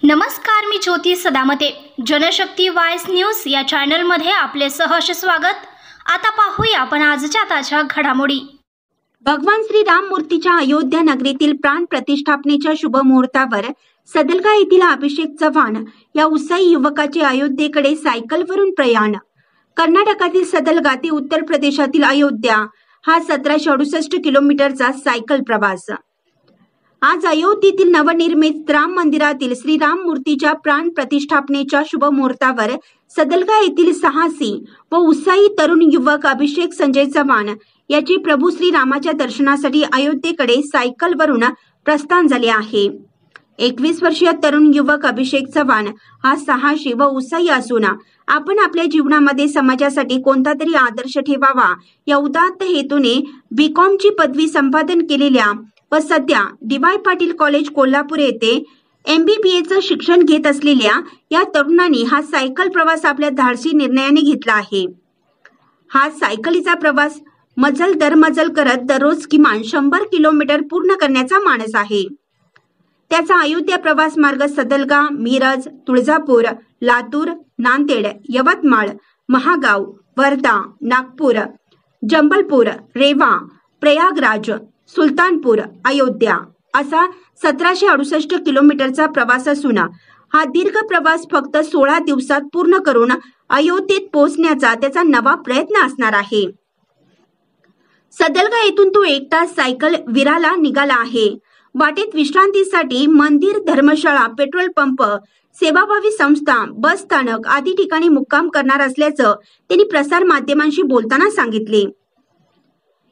नमस्कार, मी ज्योती Sadamate. Janshakti voice news या चॅनलमध्ये आपले सहर्ष स्वागत. आता पाहूया आपण आजच्या ताज्या घडामोडी. भगवान श्री राम मूर्तीच्या अयोध्या नगरीतील प्राण प्रतिष्ठापनेच्या शुभ मुहूर्तावर सदलगा येथील अभिषेक चव्हाण या उत्साही युवकाचे अयोध्येकडे सायकलवरून प्रयाण. कर्नाटकातील सदलगा ते उत्तर प्रदेशातील अयोध्या हा 1768 किलोमीटरचा सायकल प्रवास. आज अयोध्येतील नवनिर्मित राम मंदिरातील श्रीराम मूर्तीच्या प्राण प्रतिष्ठापनेच्या शुभ मुहूर्तावर सदलगा येथील साहसी व उत्साही तरुण युवक अभिषेक संजय चव्हाण याचे प्रभू श्रीरामाच्या दर्शनासाठी अयोध्येकडे सायकलवरून प्रस्थान झाले आहे. 21 वर्षीय तरुण युवक अभिषेक चव्हाण हा साहसी व उत्साही असून आपण आपल्या जीवनामध्ये समाजासाठी कोणता तरी आदर्श ठेवावा या उदात्त हेतूने BCom ची पदवी संपादन केलेल्या व सध्या DY पाटील कॉलेज कोल्हापूर येथे MBBA शिक्षण घेत असलेल्या या तरुणांनी हा सायकल प्रवास आपल्या धाडसी निर्णयाने घेतला आहे. हा सायकलीचा प्रवास मजल दरमजल करत दररोज किमान 100 किलोमीटर पूर्ण करण्याचा मानस आहे. त्याचा अयोध्या प्रवास मार्ग सदलगा, मिरज, तुळजापूर, लातूर, नांदेड, यवतमाळ, महागाव, वर्धा, नागपूर, जंबलपूर, रेवा, प्रयागराज, सुलतानपूर, अयोध्या असा 1768 किलोमीटरचा प्रवास असून हा दीर्घ प्रवास फक्त 16 दिवसात पूर्ण करून अयोध्येत पोहोचण्याचा त्याचा नवा प्रयत्न असणार आहे. सदलगा येथून तो एकटा सायकल विराला निघाला आहे. वाटेत विश्रांतीसाठी मंदिर, धर्मशाळा, पेट्रोल पंप, सेवाभावी संस्था, बस स्थानक आदी ठिकाणी मुक्काम करणार असल्याचं त्यांनी प्रसार माध्यमांशी बोलताना सांगितले.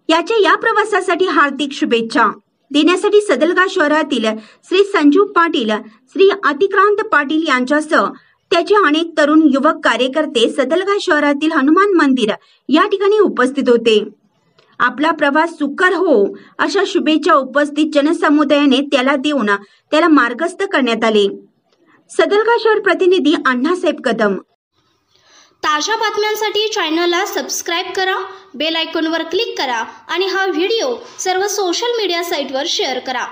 याच्या या प्रवासासाठी हार्दिक शुभेच्छा देण्यासाठी सदलगा शहरातील श्री संजीव पाटील, श्री अतिक्रांत पाटील यांच्यासह त्याचे अनेक तरुण युवक कार्यकर्ते सदलगा शहरातील हनुमान मंदिर या ठिकाणी उपस्थित होते. आपला प्रवास सुकर हो अशा शुभेच्छा उपस्थित जनसमुदायाने त्याला देऊन त्याला मार्गस्थ करण्यात आले. सदलगा शहर प्रतिनिधी अण्णासाहेब कदम. ताज्या बातम्यांसाठी चॅनलला सबस्क्राईब करा, बेल आयकॉनवर क्लिक करा आणि हा व्हिडिओ सर्व सोशल मीडिया साईटवर शेअर करा.